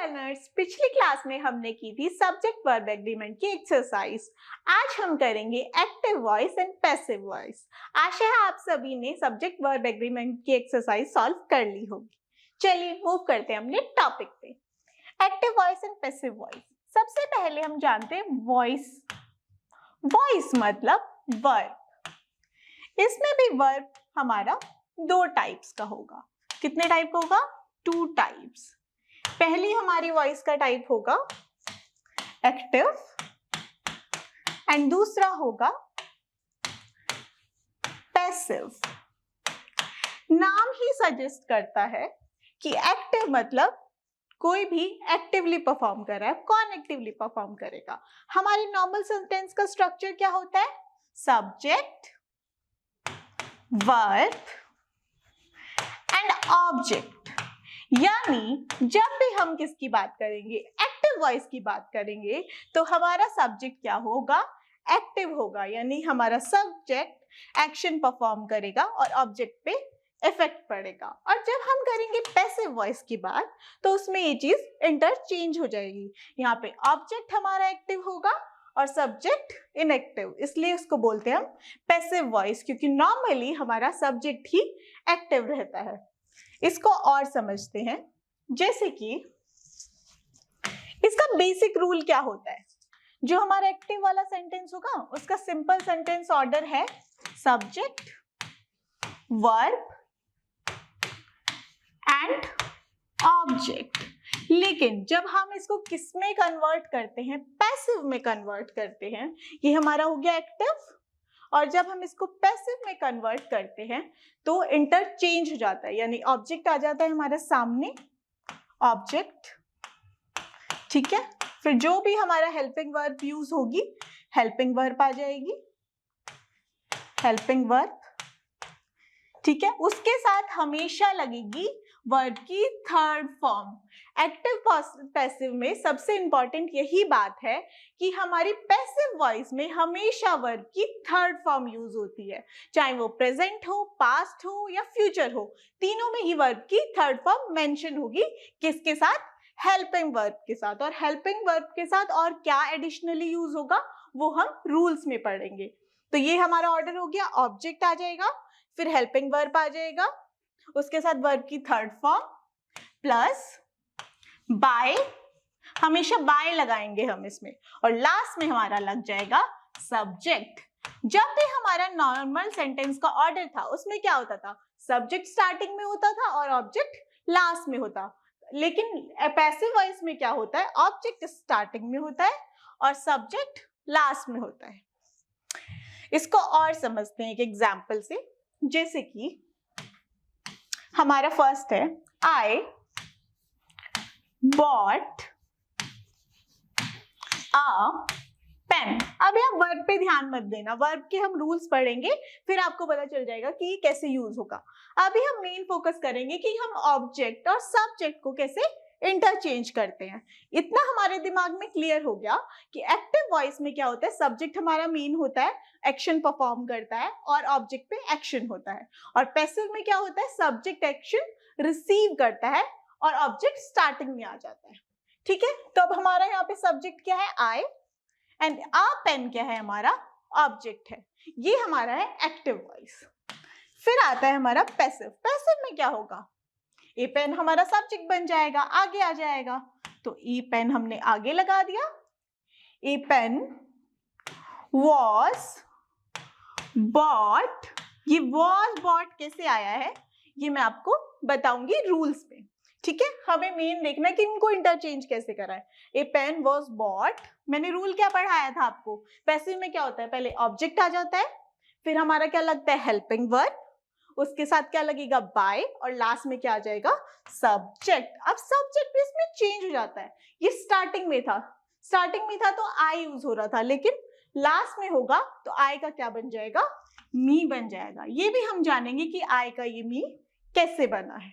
Learners, पिछली class में हमने की थी सब्जेक्ट वर्ब एग्रीमेंट की एक्सरसाइज। आज हम करेंगे active voice and passive voice. आशा है आप सभी ने सब्जेक्ट वर्ब एग्रीमेंट की एक्सरसाइज सॉल्व कर ली होगी। चलिए मूव करते हैं अपने टॉपिक पे, active voice and passive voice. सबसे पहले हम जानते हैं वॉइस। वॉइस मतलब वर्ब। इसमें भी वर्ब हमारा दो टाइप्स का होगा। कितने टाइप का होगा? 2 टाइप्स। पहली हमारी वॉइस का टाइप होगा एक्टिव एंड दूसरा होगा पैसिव। नाम ही सजेस्ट करता है कि एक्टिव मतलब कोई भी एक्टिवली परफॉर्म कर रहा है। कौन एक्टिवली परफॉर्म करेगा? हमारी नॉर्मल सेंटेंस का स्ट्रक्चर क्या होता है? Subject, verb and object. यानी जब भी हम किसकी बात करेंगे, एक्टिव वॉइस की बात करेंगे, तो हमारा सब्जेक्ट क्या होगा? एक्टिव होगा। यानी हमारा सब्जेक्ट एक्शन परफॉर्म करेगा और ऑब्जेक्ट पे इफेक्ट पड़ेगा। और जब हम करेंगे पैसिव वॉइस की बात, तो उसमें ये चीज इंटरचेंज हो जाएगी। यहाँ पे ऑब्जेक्ट हमारा एक्टिव होगा और सब्जेक्ट इनएक्टिव, इसलिए उसको बोलते हैं हम पैसिव वॉइस, क्योंकि नॉर्मली हमारा सब्जेक्ट ही एक्टिव रहता है। इसको और समझते हैं, जैसे कि इसका बेसिक रूल क्या होता है। जो हमारा एक्टिव वाला सेंटेंस होगा उसका सिंपल सेंटेंस ऑर्डर है सब्जेक्ट, वर्ब एंड ऑब्जेक्ट। लेकिन जब हम इसको किस में कन्वर्ट करते हैं? पैसिव में कन्वर्ट करते हैं। ये हमारा हो गया एक्टिव, और जब हम इसको पैसिव में कन्वर्ट करते हैं तो इंटरचेंज हो जाता है। यानी ऑब्जेक्ट आ जाता है हमारे सामने, ऑब्जेक्ट, ठीक है। फिर जो भी हमारा हेल्पिंग वर्ब यूज होगी, हेल्पिंग वर्ब आ जाएगी, हेल्पिंग वर्ब, ठीक है। उसके साथ हमेशा लगेगी वर्ब की थर्ड फॉर्म। एक्टिव पैसिव में सबसे इंपॉर्टेंट यही बात है कि हमारी पैसिव वॉइस में हमेशा वर्ब की थर्ड फॉर्म यूज होती है। चाहे वो प्रेजेंट हो, पास्ट हो या फ्यूचर हो, तीनों में ही वर्ब की थर्ड फॉर्म मेंशन होगी। किसके साथ? हेल्पिंग वर्ब के साथ। और हेल्पिंग वर्ब के साथ और क्या एडिशनली यूज होगा वो हम रूल्स में पढ़ेंगे। तो ये हमारा ऑर्डर हो गया, ऑब्जेक्ट आ जाएगा, फिर हेल्पिंग वर्ब आ जाएगा, उसके साथ वर्ब की थर्ड फॉर्म प्लस बाय, हमेशा बाय लगाएंगे हम इसमें, और लास्ट में हमारा लग जाएगा सब्जेक्ट। जब भी हमारा नॉर्मल सेंटेंस का ऑर्डर था उसमें क्या होता था? सब्जेक्ट स्टार्टिंग में होता था और ऑब्जेक्ट लास्ट में होता। लेकिन पैसिव वॉइस में क्या होता है? ऑब्जेक्ट स्टार्टिंग में होता है और सब्जेक्ट लास्ट में होता है। इसको और समझते हैं एक एग्जाम्पल से। जैसे कि हमारा फर्स्ट है आई बॉट अ पेन। अब यहाँ वर्ब पे ध्यान मत देना, वर्ब के हम रूल्स पढ़ेंगे फिर आपको पता चल जाएगा कि ये कैसे यूज होगा। अभी हम मेन फोकस करेंगे कि हम ऑब्जेक्ट और सब्जेक्ट को कैसे इंटरचेंज करते हैं। इतना हमारे दिमाग में क्लियर हो गया कि एक्टिव वॉइस में क्या होता है, सब्जेक्ट हमारा मेन होता है, एक्शन परफॉर्म करता है और ऑब्जेक्ट पे एक्शन होता है। और पैसिव में क्या होता है? सब्जेक्ट एक्शन रिसीव करता है और ऑब्जेक्ट स्टार्टिंग में आ जाता है, ठीक है। तो अब हमारा यहाँ पे सब्जेक्ट क्या है? आई, एंड आ पेन क्या है? हमारा ऑब्जेक्ट है। ये हमारा है एक्टिव वॉइस। फिर आता है हमारा पैसिव। पैसिव में क्या होगा? ए पेन हमारा सब्जेक्ट बन जाएगा, आगे आ जाएगा, तो ई पेन हमने आगे लगा दिया। ए पेन वॉज बॉट। ये वॉज बॉट कैसे आया है ये मैं आपको बताऊंगी रूल्स में, ठीक है। हमें मेन देखना है कि इनको इंटरचेंज कैसे करा है। ए पेन वॉज बॉट, मैंने रूल क्या पढ़ाया था आपको? पैसिव में क्या होता है? पहले ऑब्जेक्ट आ जाता है, फिर हमारा क्या लगता है? हेल्पिंग वर्ब, उसके साथ क्या लगेगा? बाय, और लास्ट में क्या आ जाएगा? सब्जेक्ट। अब सब्जेक्ट इसमें चेंज हो जाता है। ये स्टार्टिंग में था, तो आई यूज हो रहा था, लेकिन लास्ट में होगा तो आई का क्या बन जाएगा? मी बन जाएगा। ये भी हम जानेंगे कि आई का ये मी कैसे बना है,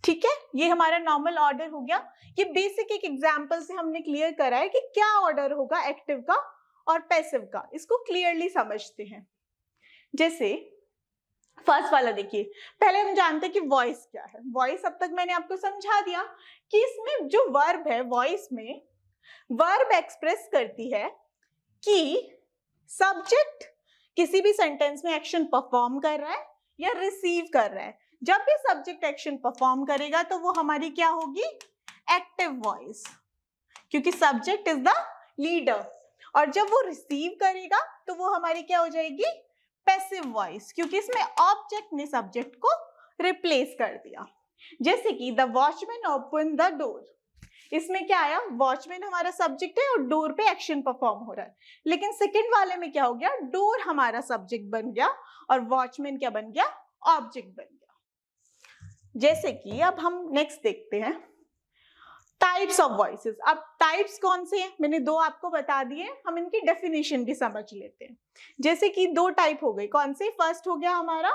ठीक है। ये हमारा नॉर्मल ऑर्डर हो गया। ये बेसिक एक एग्जांपल से हमने क्लियर करा है कि क्या ऑर्डर होगा एक्टिव का और पैसिव का। इसको क्लियरली समझते हैं। जैसे फर्स्ट वाला देखिए, पहले हम जानते हैं कि वॉइस क्या है। वॉइस अब तक मैंने आपको समझा दिया कि इसमें जो वर्ब है, वॉइस में वर्ब एक्सप्रेस करती है कि सब्जेक्ट किसी भी सेंटेंस में एक्शन परफॉर्म कर रहा है या रिसीव कर रहा है। जब भी सब्जेक्ट एक्शन परफॉर्म करेगा तो वो हमारी क्या होगी, एक्टिव वॉइस, क्योंकि सब्जेक्ट इज द लीडर। और जब वो रिसीव करेगा तो वो हमारी क्या हो जाएगी, पैसिव वॉइस, क्योंकि इसमें ऑब्जेक्ट ने सब्जेक्ट को रिप्लेस कर दिया। जैसे कि the watchman open the door, इसमें क्या आया, वॉचमैन हमारा सब्जेक्ट है और डोर पे एक्शन परफॉर्म हो रहा है। लेकिन सेकंड वाले में क्या हो गया, डोर हमारा सब्जेक्ट बन गया और वॉचमैन क्या बन गया, ऑब्जेक्ट बन गया। जैसे कि अब हम नेक्स्ट देखते हैं टाइप्स ऑफ वॉइसेस। अब टाइप्स कौन से हैं, मैंने दो आपको बता दिए, हम इनकी डेफिनेशन भी समझ लेते हैं। जैसे कि दो टाइप हो गई, कौन से, फर्स्ट हो गया हमारा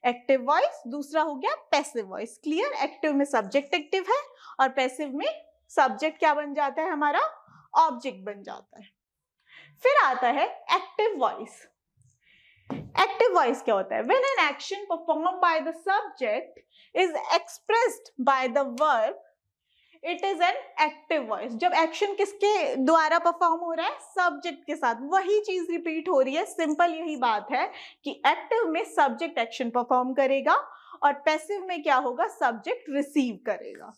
एक्टिव वॉइस, दूसरा हो गया पैसिव वॉइस। क्लियर, एक्टिव में सब्जेक्ट एक्टिव है और पैसिव में सब्जेक्ट क्या बन जाता है हमारा, ऑब्जेक्ट बन जाता है। फिर आता है एक्टिव वॉइस। एक्टिव वॉइस क्या होता है, when an action performed by the subject is expressed by the verb, it is an active voice. जब एक्शन किसके द्वारा परफॉर्म हो रहा है, सब्जेक्ट के साथ, वही चीज रिपीट हो रही है। सिंपल यही बात है कि एक्टिव में सब्जेक्ट एक्शन परफॉर्म करेगा और पैसिव में क्या होगा, सब्जेक्ट रिसीव करेगा।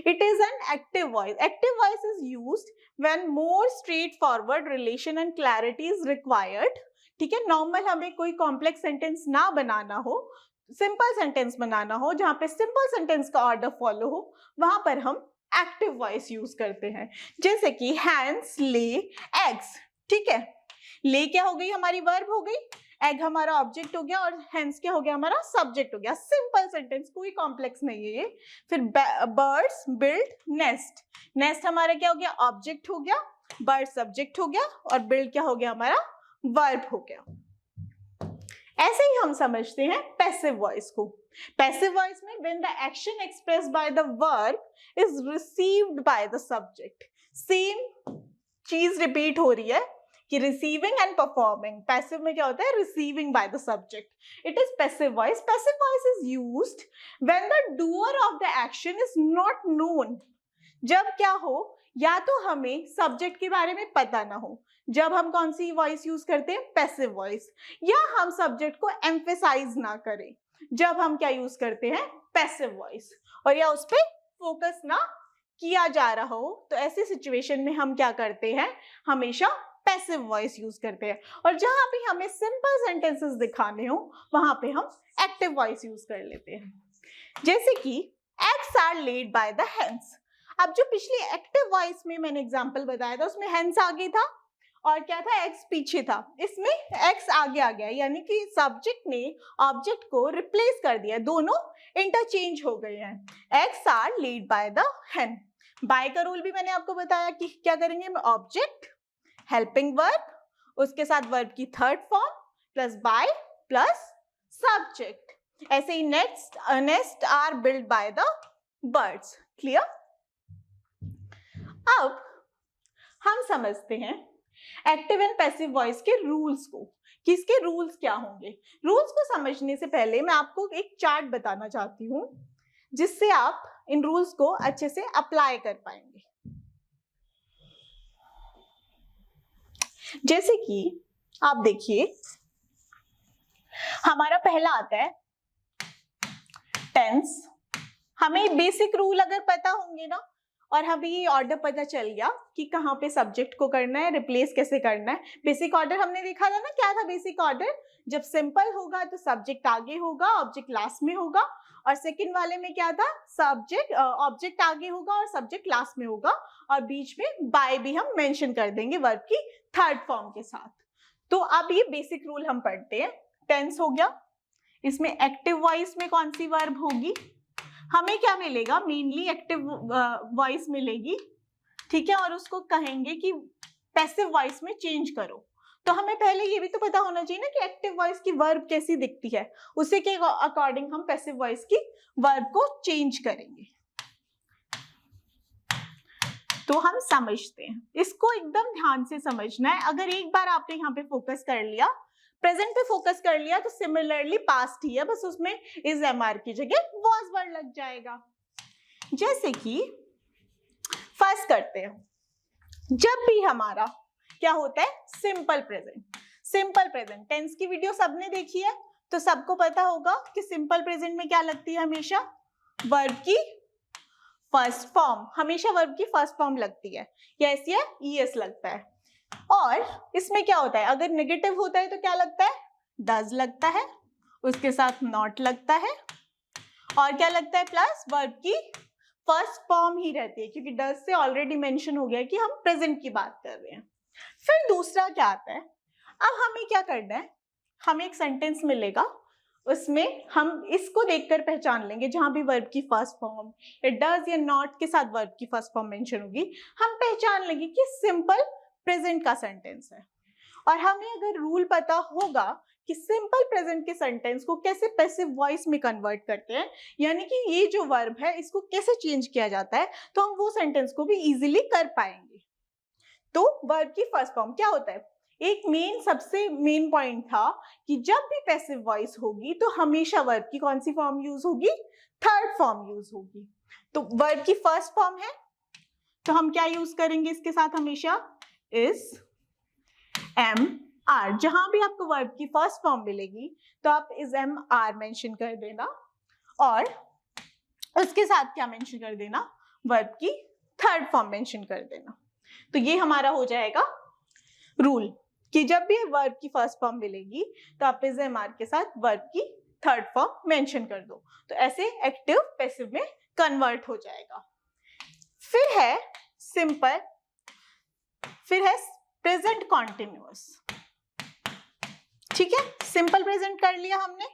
It is an active voice. Active voice is used when more straightforward relation and clarity is required. ठीक है, नॉर्मल हमें कोई कॉम्प्लेक्स सेंटेंस ना बनाना हो, सिंपल सेंटेंस बनाना हो, जहां पे सिंपल सेंटेंस का ऑर्डर फॉलो हो, वहां पर हम एक्टिव वॉइस यूज करते हैं। जैसे कि हैंड्स ले एग्स, ठीक है, ले क्या हो गई, हमारी वर्ब हो गई, एग हमारा ऑब्जेक्ट हो गया और हैंड्स क्या हो गया, हमारा सब्जेक्ट हो गया। सिंपल सेंटेंस, कोई कॉम्प्लेक्स नहीं है ये। फिर बर्ड्स बिल्ड नेस्ट, नेस्ट हमारा क्या हो गया, ऑब्जेक्ट हो गया, बर्ड सब्जेक्ट हो गया और बिल्ड क्या हो गया, हमारा वर्ब हो गया। ऐसे ही हम समझते हैं पैसिव वॉइस को। पैसिव वॉइस में when the action expressed by the verb is received by the subject, same चीज रिपीट हो रही है कि रिसीविंग एंड परफॉर्मिंग। पैसिव में क्या होता है, receiving by the subject, it is passive voice. Passive voice is used when the doer of the action is not known. जब क्या हो, या तो हमें सब्जेक्ट के बारे में पता ना हो, जब हम कौन सी वॉइस यूज करते हैं, पैसिव वॉइस। या हम सब्जेक्ट को एम्फेसाइज ना करें, जब हम क्या यूज करते हैं, पैसिव वॉइस। और या उस पर फोकस ना किया जा रहा हो, तो ऐसी सिचुएशन में हम क्या करते हैं, हमेशा पैसिव वॉइस यूज करते हैं। और जहां भी हमें सिंपल सेंटेंसेस दिखाने हो, वहां पे हम एक्टिव वॉइस यूज कर लेते हैं। जैसे कि eggs are laid by the hens. अब जो पिछली एक्टिव वॉइस में मैंने एग्जांपल बताया था, उसमें हेन्स आगे था और क्या था, एग्स पीछे था। इसमें एक्स आगे आ गया, यानी कि सब्जेक्ट ने ऑब्जेक्ट को रिप्लेस कर दिया, दोनों इंटरचेंज हो गए हैं। Eggs are laid by the hen. By का रूल भी मैंने आपको बताया कि क्या करेंगे, ऑब्जेक्ट हेल्पिंग वर्ब, उसके साथ वर्ब की third form plus by plus subject. ऐसे ही nest are build by the birds. Clear. अब हम समझते हैं एक्टिव एंड पैसिव वॉइस के रूल्स को, कि इसके रूल्स क्या होंगे। रूल्स को समझने से पहले मैं आपको एक चार्ट बताना चाहती हूं, जिससे आप इन रूल्स को अच्छे से अप्लाई कर पाएंगे। जैसे कि आप देखिए, हमारा पहला आता है टेंस। हमें बेसिक रूल अगर पता होंगे ना, और हमें ये ऑर्डर पता चल गया कि कहाँ पे सब्जेक्ट को करना है, रिप्लेस कैसे करना है। बेसिक ऑर्डर हमने देखा था ना, क्या था बेसिक ऑर्डर, जब सिंपल होगा तो सब्जेक्ट आगे होगा, ऑब्जेक्ट लास्ट में होगा। और सेकंड वाले में क्या था, सब्जेक्ट ऑब्जेक्ट आगे होगा और सब्जेक्ट लास्ट में होगा, और बीच में बाय भी हम मेंशन कर देंगे वर्ब की थर्ड फॉर्म के साथ। तो अब ये बेसिक रूल हम पढ़ते हैं। टेंस हो गया, इसमें एक्टिव वॉइस में कौन सी वर्ब होगी, हमें क्या मिलेगा, मेनली एक्टिव वॉइस मिलेगी, ठीक है, और उसको कहेंगे कि पैसिव वॉइस में चेंज करो। तो हमें पहले ये भी तो पता होना चाहिए ना कि एक्टिव वॉइस की वर्ब कैसी दिखती है, उसी के अकॉर्डिंग हम पैसिव वॉइस की वर्ब को चेंज करेंगे। तो हम समझते हैं, इसको एकदम ध्यान से समझना है। अगर एक बार आपने यहाँ पे फोकस कर लिया प्रेजेंट पे फोकस कर लिया तो सिमिलरली पास्ट ही है, बस उसमें इज एमआर की जगह वॉज वर्ड लग जाएगा। जैसे कि फर्स्ट करते हैं, जब भी हमारा क्या होता है simple present. Simple present tense की वीडियो सबने देखी है तो सबको पता होगा कि सिंपल प्रेजेंट में क्या लगती है, हमेशा वर्ब की फर्स्ट फॉर्म, हमेशा वर्ब की फर्स्ट फॉर्म लगती है, या एस या ईएस लगता है। और इसमें क्या होता है, अगर नेगेटिव होता है तो क्या लगता है, डज लगता है, उसके साथ नॉट लगता है, और क्या लगता है प्लस वर्ब की फर्स्ट फॉर्म ही रहती है, क्योंकि डज से ऑलरेडी मेंशन हो गया कि हम प्रेजेंट की बात कर रहे हैं। फिर दूसरा क्या आता है, अब हमें क्या करना है, हमें एक सेंटेंस मिलेगा, उसमें हम इसको देखकर पहचान लेंगे, जहां भी वर्ब की फर्स्ट फॉर्म या डज या नॉट के साथ वर्ब की फर्स्ट फॉर्म मेंशन होगी, हम पहचान लेंगे कि सिंपल प्रेजेंट का सेंटेंस है। और हमें अगर रूल पता होगा कि सिंपल प्रेजेंट के सेंटेंस को कैसे पैसिव वॉइस में कन्वर्ट करते हैं, यानी कि ये जो वर्ब है इसको कैसे चेंज किया जाता है, तो हम वो सेंटेंस को भी इजीली कर पाएंगे। तो वर्ब की फर्स्ट फॉर्म क्या होता है, एक सबसे मेन पॉइंट था कि जब भी पैसिव वॉइस होगी तो हमेशा वर्ब की कौन सी फॉर्म यूज होगी, थर्ड फॉर्म यूज होगी। तो वर्ब की फर्स्ट फॉर्म है तो हम क्या यूज करेंगे इसके साथ, हमेशा इज एम आर। जहां भी आपको वर्ब की फर्स्ट फॉर्म मिलेगी तो आप इज एम आर मेंशन कर देना, और उसके साथ क्या मेंशन कर देना, वर्ब की थर्ड फॉर्म मेंशन कर देना। तो ये हमारा हो जाएगा रूल कि जब भी वर्ब की फर्स्ट फॉर्म मिलेगी तो आप इज एम आर के साथ वर्ब की थर्ड फॉर्म मेंशन कर दो, तो ऐसे एक्टिव पैसिव में कन्वर्ट हो जाएगा। फिर है सिंपल, फिर है प्रेजेंट कॉन्टिन्यूअस। ठीक है, सिंपल प्रेजेंट कर लिया हमने,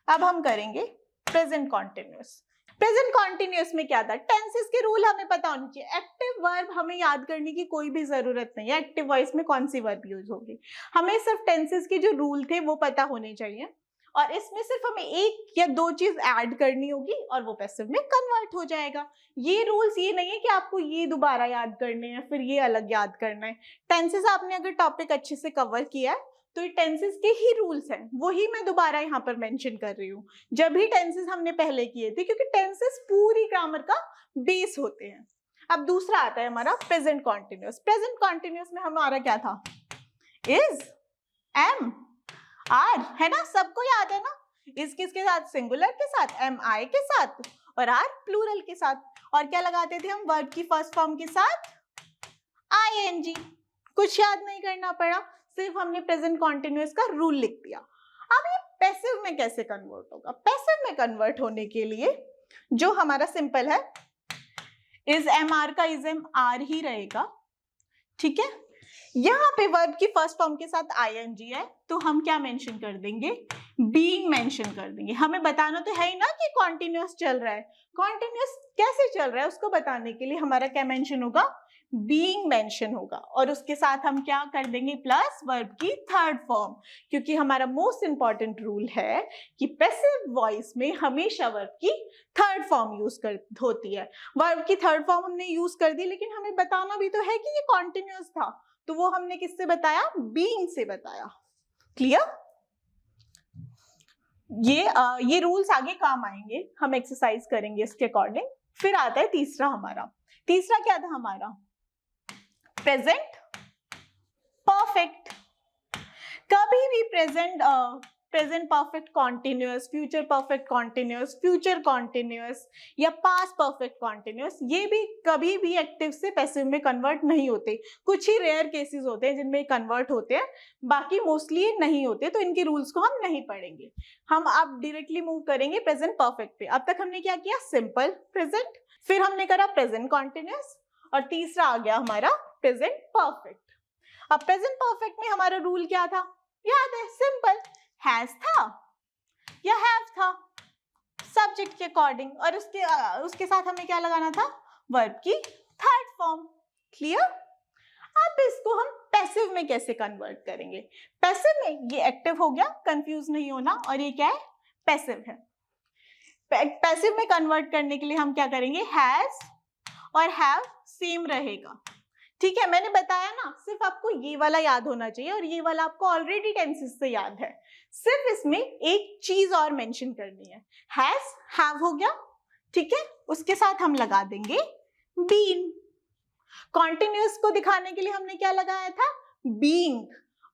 अब हम करेंगे प्रेजेंट कॉन्टिन्यूअस। प्रेजेंट कॉन्टिन्यूअस में क्या था, टेंसेस के रूल हमें पता होने चाहिए। एक्टिव वर्ब हमें याद करने की कोई भी जरूरत नहीं है, एक्टिव वॉइस में कौन सी वर्ब यूज होगी, हमें सिर्फ टेंसेस के जो रूल थे वो पता होने चाहिए, और इसमें सिर्फ हमें एक या दो चीज ऐड करनी होगी और वो पैसिव में कन्वर्ट हो जाएगा। ये रूल्स ये नहीं है कि आपको ये दोबारा याद करने हैं फिर ये अलग याद करना है। टेंसेस आपने अगर टॉपिक अच्छे से कवर किया है तो ये टेंसेस के ही रूल्स हैं, वही मैं दोबारा यहाँ पर मेंशन कर रही हूँ। जब भी टेंसेस हमने पहले किए थे, क्योंकि टेंसेस पूरी ग्रामर का बेस होते हैं। अब दूसरा आता है हमारा प्रेजेंट कॉन्टिन्यूअस। प्रेजेंट कॉन्टिन्यूअस में हमारा क्या था, इज एम आर, है ना, सबको याद है ना, इज किसके साथ, सिंगुलर के साथ, एम आई के साथ, और आर प्लूरल के साथ, और क्या लगाते थे हम वर्ब की फर्स्ट फॉर्म के साथ आईएनजी। कुछ याद नहीं करना पड़ा, सिर्फ हमने प्रेजेंट कॉन्टिन्यूअस का रूल लिख दिया। अब ये पैसिव में कैसे कन्वर्ट होगा, पैसिव में कन्वर्ट होने के लिए जो हमारा सिंपल है, इज एम आर का इज एम आर ही रहेगा। ठीक है, यहाँ पे वर्ब की फर्स्ट फॉर्म के साथ आईएनजी है तो हम क्या मेंशन कर देंगे, बीइंग मेंशन कर देंगे। हमें बताना तो है ही ना कि कॉन्टिन्यूअस चल रहा है, कॉन्टिन्यूअस कैसे चल रहा है उसको बताने के लिए हमारा क्या मेंशन होगा, बीइंग मेंशन होगा, और उसके साथ हम क्या कर देंगे, प्लस वर्ब की थर्ड फॉर्म, क्योंकि हमारा मोस्ट इंपॉर्टेंट रूल है कि पैसिव वॉइस में हमेशा वर्ब की थर्ड फॉर्म यूज होती है। वर्ब की थर्ड फॉर्म हमने यूज कर दी, लेकिन हमें बताना भी तो है कि ये कॉन्टिन्यूअस था, तो वो हमने किससे बताया, बीइंग से बताया। क्लियर, ये रूल्स आगे काम आएंगे, हम एक्सरसाइज करेंगे इसके अकॉर्डिंग। फिर आता है तीसरा हमारा, तीसरा क्या था हमारा, प्रेजेंट परफेक्ट। कभी भी present perfect continuous, future perfect continuous, future continuous या पास्ट परफेक्ट कॉन्टिन्यूअस, ये भी कभी भी एक्टिव से पैसिव में कन्वर्ट नहीं होते। कुछ ही रेयर केसेस होते हैं जिनमें कन्वर्ट होते हैं, बाकी मोस्टली ये नहीं होते, तो इनके रूल्स को हम नहीं पढ़ेंगे। हम अब डायरेक्टली मूव करेंगे प्रेजेंट परफेक्ट पे। अब तक हमने क्या किया, सिंपल प्रेजेंट, फिर हमने करा प्रेजेंट कॉन्टिन्यूअस, और तीसरा आ गया हमारा प्रेजेंट परफेक्ट। अब प्रेजेंट परफेक्ट में हमारा रूल क्या था, याद है, सिंपल, हैज था या हैव था सब्जेक्ट के अकॉर्डिंग, और उसके साथ हमें क्या लगाना था, वर्ब की थर्ड फॉर्म। क्लियर, अब इसको हम पैसिव में कैसे कन्वर्ट करेंगे, पैसिव में ये एक्टिव हो गया, कंफ्यूज नहीं होना, और ये क्या है, पैसिव है। पैसिव में कन्वर्ट करने के लिए हम क्या करेंगे, हैज और हैव सेम रहेगा, ठीक है, मैंने बताया ना, सिर्फ आपको ये वाला याद होना चाहिए और ये वाला आपको ऑलरेडी टेंसेस से याद है। सिर्फ इसमें एक चीज और मेंशन करनी है, हैज, हैव हो गया, ठीक है, उसके साथ हम लगा देंगे बीन। कॉन्टिन्यूअस को दिखाने के लिए हमने क्या लगाया था, बीइंग,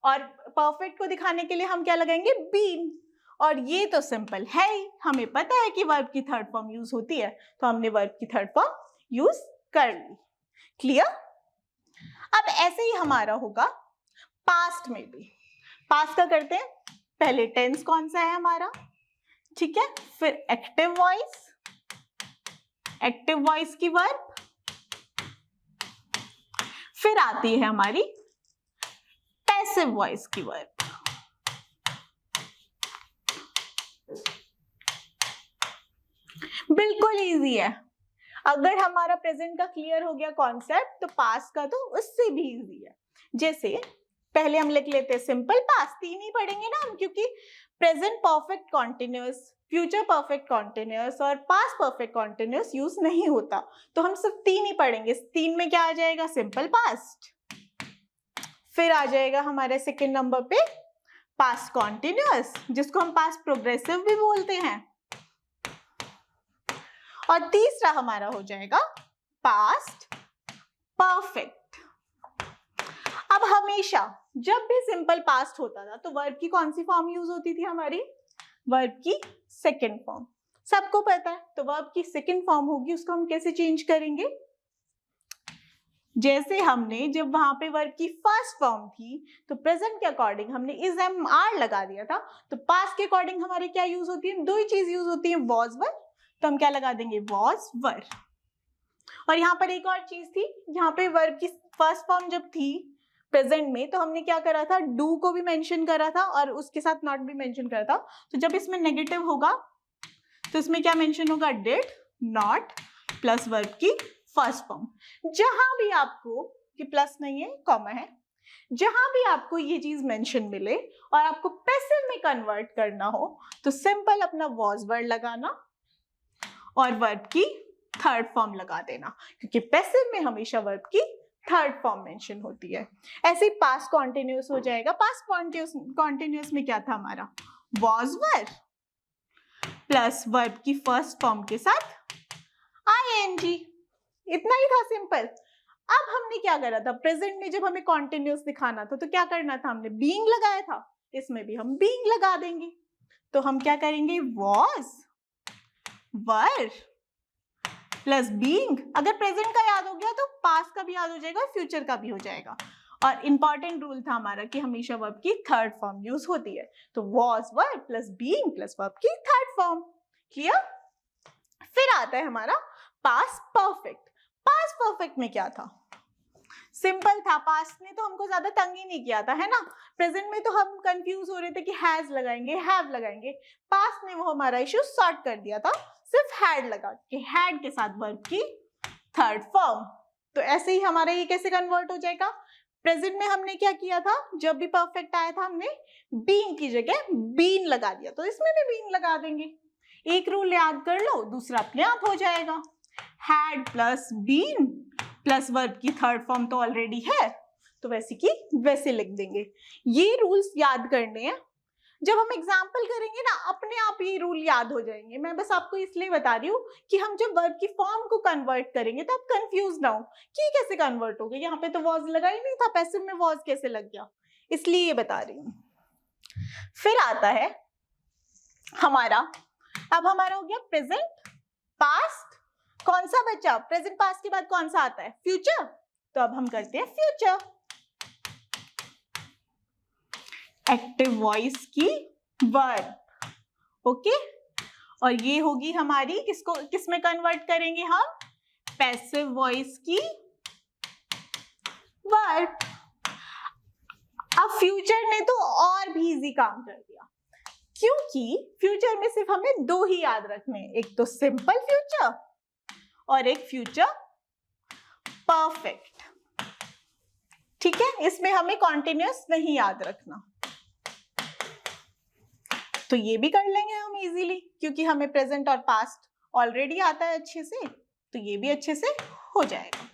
और परफेक्ट को दिखाने के लिए हम क्या लगाएंगे, बीन। और ये तो सिंपल है ही, हमें पता है कि वर्ब की थर्ड फॉर्म यूज होती है, तो हमने वर्ब की थर्ड फॉर्म यूज कर ली। क्लियर? अब ऐसे ही हमारा होगा पास्ट में भी। पास्ट का करते हैं, पहले टेंस कौन सा है हमारा, ठीक है, फिर एक्टिव वॉइस, एक्टिव वॉइस की वर्ब, फिर आती है हमारी पैसिव वॉइस की वर्ब। बिल्कुल इजी है। अगर हमारा प्रेजेंट का क्लियर हो गया कॉन्सेप्ट, तो पास्ट का तो उससे भी इजी है। जैसे पहले हम लिख लेते हैं सिंपल पास्ट, तीन ही पढ़ेंगे ना हम, क्योंकि present perfect continuous, future perfect continuous और पास्ट परफेक्ट कॉन्टिन्यूअस यूज नहीं होता, तो हम सिर्फ तीन ही पढ़ेंगे। तीन में क्या आ जाएगा, सिंपल पास्ट, फिर आ जाएगा हमारे सेकेंड नंबर पे पास्ट कॉन्टिन्यूअस, जिसको हम पास्ट प्रोग्रेसिव भी बोलते हैं, और तीसरा हमारा हो जाएगा पास्ट परफेक्ट। अब हमेशा जब भी सिंपल पास्ट होता था तो वर्ब की कौन सी फॉर्म यूज होती थी हमारी, वर्ब की सेकंड फॉर्म। सबको पता है, तो वर्ब की सेकंड फॉर्म होगी, उसको हम कैसे चेंज करेंगे, जैसे हमने जब वहां पे वर्ब की फर्स्ट फॉर्म थी तो प्रेजेंट के अकॉर्डिंग हमने इज एम आर लगा दिया था, तो पास्ट के अकॉर्डिंग हमारे क्या यूज होती है, दो ही चीज यूज होती है, वॉज वर, तो हम क्या लगा देंगे, वॉज वर। और यहाँ पर एक और चीज थी, यहाँ पे वर्ब की फर्स्ट फॉर्म जब थी प्रेजेंट में, तो हमने क्या करा था, डू को भी मेंशन करा था और उसके साथ नॉट भी मेंशन करा था। तो जब इसमें नेगेटिव होगा तो इसमें क्या मेंशन होगा, डिड, नॉट प्लस वर्ब की फर्स्ट फॉर्म। जहां भी आपको, कि प्लस नहीं है कॉमा है, जहां भी आपको ये चीज मेंशन मिले और आपको पैसिव में कन्वर्ट करना हो, तो सिंपल अपना वॉज वर्ड लगाना और वर्ब की थर्ड फॉर्म लगा देना, क्योंकि पैसिव में हमेशा वर्ब की थर्ड फॉर्म मेंशन होती है। ऐसे ही पास्ट कॉन्टिन्यूअस हो जाएगा। पास्ट कॉन्टिन्यूअस में क्या था हमारा, वॉज वर प्लस वर्ब की फर्स्ट फॉर्म के साथ आईएनजी, इतना ही था, सिंपल। अब हमने क्या करा था, प्रेजेंट में जब हमें कॉन्टिन्यूअस दिखाना था तो क्या करना था, हमने बीइंग लगाया था, इसमें भी हम बीइंग लगा देंगे। तो हम क्या करेंगे, वॉज वर प्लस बीइंग। अगर प्रेजेंट का याद हो गया तो पास्ट का भी याद हो जाएगा और फ्यूचर का भी हो जाएगा। और इंपॉर्टेंट रूल था हमारा कि हमेशा वर्ब की थर्ड फॉर्म यूज होती है, तो was were plus being plus verb की थर्ड फॉर्म। क्लियर? फिर आता है हमारा पास्ट परफेक्ट। पास्ट परफेक्ट में क्या था, सिंपल था, पास्ट ने तो हमको ज्यादा तंग ही नहीं किया था, है ना। प्रेजेंट में तो हम कंफ्यूज हो रहे थे कि हैज लगाएंगे, हैव लगाएंगे, पास्ट ने वो हमारा इश्यू सॉर्ट कर दिया था, सिर्फ हैड लगा के, हैड के साथ वर्ब की थर्ड फॉर्म। तो ऐसे ही हमारा ये कैसे कन्वर्ट हो जाएगा, प्रेजेंट में हमने क्या किया था, जब भी परफेक्ट आया था हमने बीइंग की जगह बीन लगा दिया, तो इसमें भी बीन लगा देंगे। एक रूल याद कर लो, दूसरा अपने आप हो जाएगा। Had plus been plus verb की थर्ड फॉर्म तो ऑलरेडी है, तो वैसे की वैसे लिख देंगे। ये रूल्स याद करने हैं, जब हम एग्जाम्पल करेंगे ना अपने आप ये रूल याद हो जाएंगे। मैं बस आपको इसलिए बता रही हूँ कि हम जब वर्ब की फॉर्म को कन्वर्ट करेंगे तो आप कंफ्यूज ना हो कि कैसे कन्वर्ट हो गया, यहाँ पे तो वॉज लगा ही नहीं था, पैसिव में वॉज कैसे लग गया, इसलिए ये बता रही हूँ। फिर आता है हमारा, अब हमारा हो गया प्रेजेंट पास्ट, कौन सा बचा, प्रेजेंट पास्ट के बाद कौन सा आता है, फ्यूचर। तो अब हम करते हैं फ्यूचर। एक्टिव वॉइस की वर्ब, ओके, और ये होगी हमारी, किसको किसमें कन्वर्ट करेंगे हम, पैसिव वॉइस की वर्ब। अब फ्यूचर ने तो और भी इजी काम कर दिया, क्योंकि फ्यूचर में सिर्फ हमें दो ही याद रखने हैं, एक तो सिंपल फ्यूचर और एक फ्यूचर परफेक्ट। ठीक है, इसमें हमें कॉन्टिन्यूअस नहीं याद रखना, तो ये भी कर लेंगे हम इजीली, क्योंकि हमें प्रेजेंट और पास्ट ऑलरेडी आता है अच्छे से, तो ये भी अच्छे से हो जाएगा।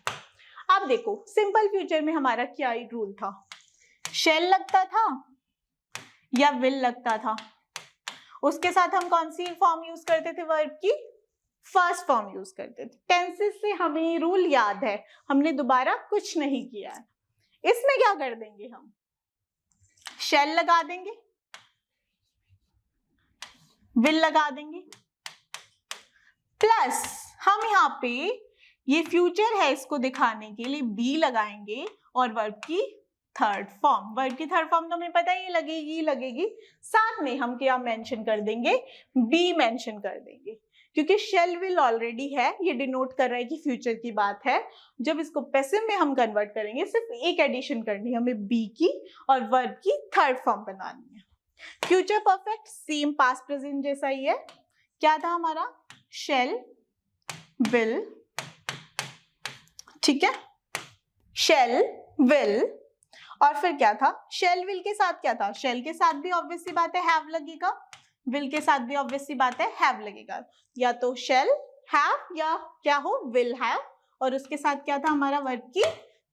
अब देखो सिंपल फ्यूचर में हमारा क्या रूल था, शेल लगता था या विल लगता था, उसके साथ हम कौन सी फॉर्म यूज करते थे, वर्ब की फर्स्ट फॉर्म यूज करते थे। टेंसेस से हमें रूल याद है, हमने दोबारा कुछ नहीं किया है। इसमें क्या कर देंगे, हम शेल लगा देंगे, विल लगा देंगे, प्लस हम यहाँ पे ये फ्यूचर है इसको दिखाने के लिए बी लगाएंगे और वर्ब की थर्ड फॉर्म, वर्ब की थर्ड फॉर्म तो हमें पता ही लगेगी लगेगी, साथ में हम क्या मेंशन कर देंगे, बी मेंशन कर देंगे, क्योंकि शेल विल ऑलरेडी है, ये डिनोट कर रहा है कि फ्यूचर की बात है। जब इसको पैसिव में हम कन्वर्ट करेंगे सिर्फ एक एडिशन करनी है हमें, बी की और वर्ब की थर्ड फॉर्म बनानी है। Future perfect same past present जैसा ही है, क्या था हमारा, शेल विल, ठीक है, शेल विल, और फिर क्या था, शेल विल के साथ क्या था, शेल के साथ भी ऑब्वियस सी बात है हैव लगेगा, विल के साथ भी ऑब्वियस सी बात है हैव लगेगा, या तो शेल हैव या क्या हो विल हैव, और उसके साथ क्या था हमारा वर्ब की